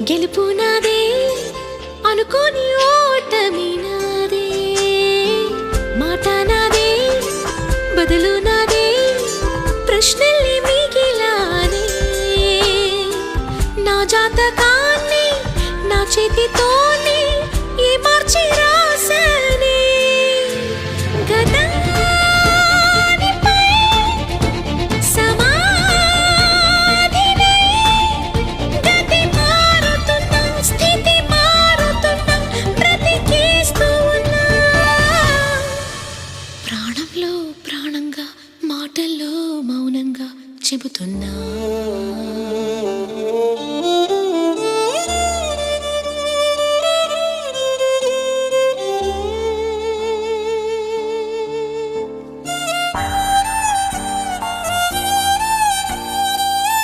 గెలుపు నాదే అనుకోని ఓటమి నాదే, మాట నాదే బదులు నాదే, ప్రశ్నల్ని మిగిలానే. నా జాతకాన్ని నా చేతితో